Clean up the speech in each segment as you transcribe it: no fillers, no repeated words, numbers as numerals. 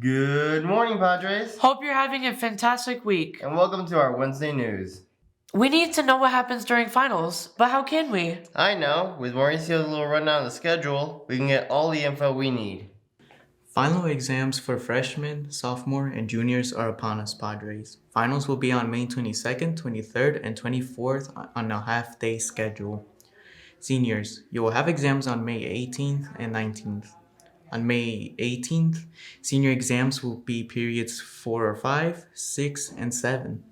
Good morning, Padres, Hope you're having a fantastic week. and welcome to our Wednesday news. We need to know what happens during finals, but how can we? I know, with Mauricio's little rundown of the schedule, we can get all the info we need. Final exams for freshmen, sophomore, and juniors are upon us, Padres. Finals will be on May 22nd, 23rd, and 24th on a half-day schedule. Seniors, you will have exams on May 18th and 19th. On May 18th, senior exams will be periods 4 or 5, 6, and 7.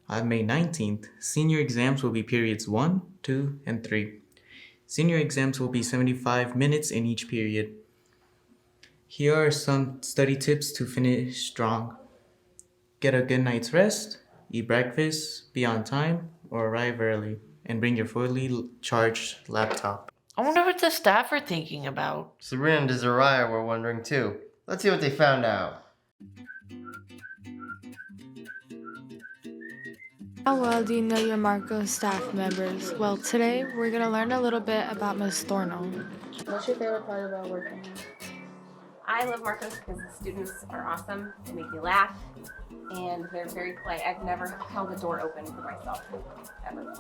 On May 19th, senior exams will be periods 1, 2, and 3. Senior exams will be 75 minutes in each period. Here are some study tips to finish strong. Get a good night's rest, eat breakfast, be on time, or arrive early, and bring your fully charged laptop. I wonder what the staff are thinking about. Sabrina and Desiree were wondering too. Let's see what they found out. How well do you know your Marco staff members? Well, today we're going to learn a little bit about Ms. Thornell. What's your favorite part about working here? I love Marcos because the students are awesome. They make me laugh, and they're very polite. I've never held a door open for myself, ever.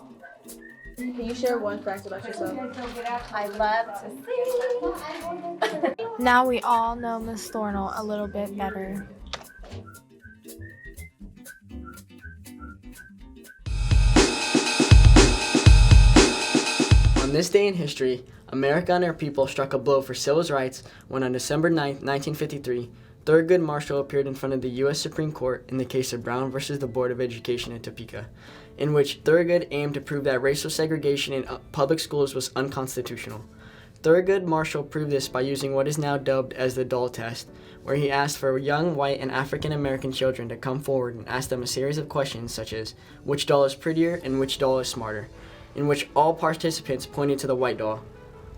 Can you share one fact about yourself? I love to sing. Now we all know Ms. Thornell a little bit better. On this day in history, America and her people struck a blow for civil rights when on December 9, 1953, Thurgood Marshall appeared in front of the U.S. Supreme Court in the case of Brown versus the Board of Education in Topeka, in which Thurgood aimed to prove that racial segregation in public schools was unconstitutional. Thurgood Marshall proved this by using what is now dubbed as the doll test, where he asked for young white and African American children to come forward and ask them a series of questions such as, which doll is prettier and which doll is smarter, in which all participants pointed to the white doll.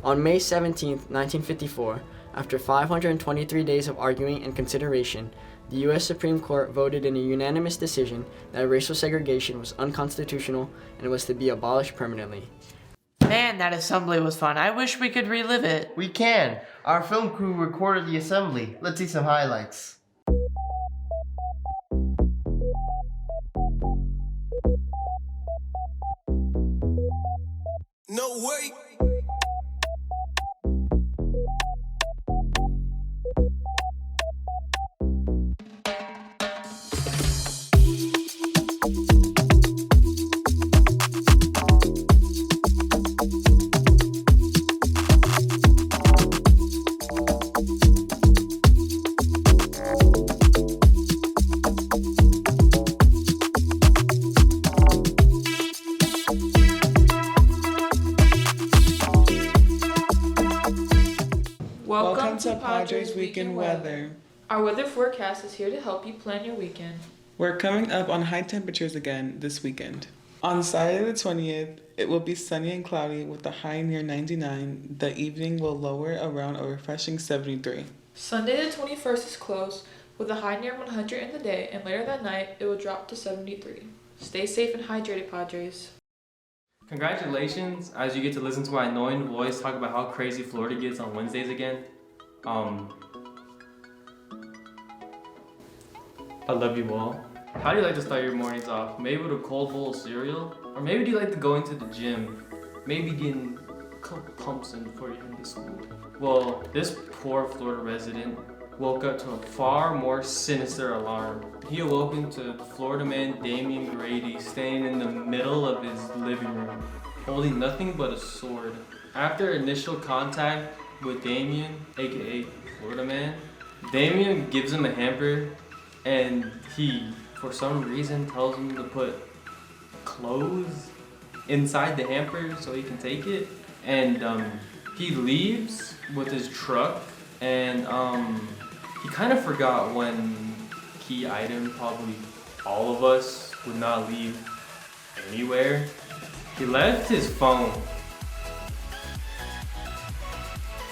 On May 17, 1954, after 523 days of arguing and consideration, the U.S. Supreme Court voted in a unanimous decision that racial segregation was unconstitutional and was to be abolished permanently. Man, that assembly was fun. I wish we could relive it. We can! Our film crew recorded the assembly. Let's see some highlights. No way. Welcome to Padre's Weekend Weather. Our weather forecast is here to help you plan your weekend. We're coming up on high temperatures again this weekend. On Saturday the 20th, it will be sunny and cloudy with a high near 99. The evening will lower around a refreshing 73. Sunday the 21st is closed with a high near 100 in the day, and later that night it will drop to 73. Stay safe and hydrated, Padres. Congratulations, as you get to listen to my annoying voice talk about how crazy Florida gets on Wednesdays again. I love you all. How do you like to start your mornings off? Maybe with a cold bowl of cereal? Or maybe do you like to go into the gym? Maybe getting a couple pumps in before you head to school? Well, this poor Florida resident woke up to a far more sinister alarm. He awoke to Florida man Damian Grady standing in the middle of his living room, holding nothing but a sword. After initial contact with Damian, aka Florida man, Damian gives him a hamper and he, for some reason, tells him to put clothes inside the hamper so he can take it. And he leaves with his truck, and he kind of forgot one key item probably all of us would not leave anywhere. He left his phone.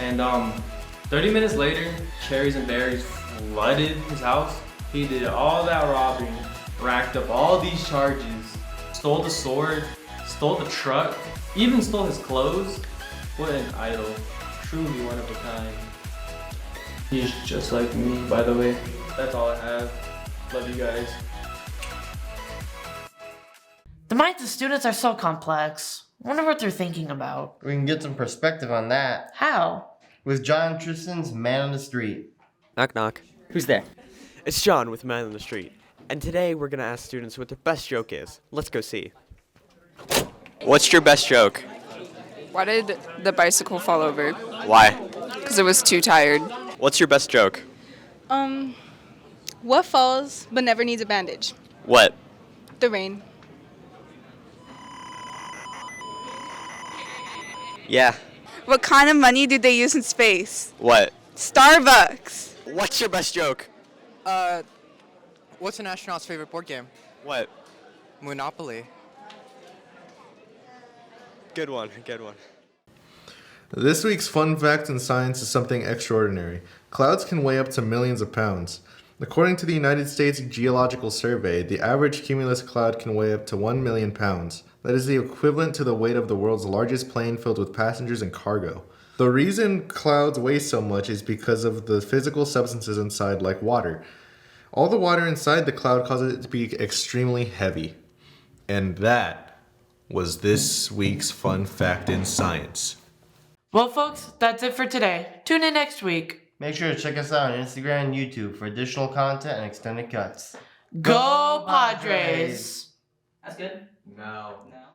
And 30 minutes later, cherries and berries flooded his house. He did all that robbing, racked up all these charges, stole the sword, stole the truck, even stole his clothes. What an idol, truly one of a kind. He's just like me, by the way. That's all I have. Love you guys. The minds of students are so complex. I wonder what they're thinking about. We can get some perspective on that How? with John Tristan's Man on the Street. Knock knock. Who's there? It's John with Man on the Street. And today we're gonna ask students what their best joke is. Let's go see. What's your best joke? Why did the bicycle fall over? Why? Because it was too tired. What's your best joke? What falls but never needs a bandage? What? The rain. Yeah. What kind of money do they use in space? What? Starbucks. What's your best joke? What's an astronaut's favorite board game? What? Monopoly. Good one, good one. This week's fun fact in science is something extraordinary. Clouds can weigh up to millions of pounds. According to the United States Geological Survey, the average cumulus cloud can weigh up to 1 million pounds. That is the equivalent to the weight of the world's largest plane filled with passengers and cargo. The reason clouds weigh so much is because of the physical substances inside, like water. All the water inside the cloud causes it to be extremely heavy. And that was this week's fun fact in science. Well, folks, that's it for today. Tune in next week. Make sure to check us out on Instagram and YouTube for additional content and extended cuts. Go Padres! That's good. No.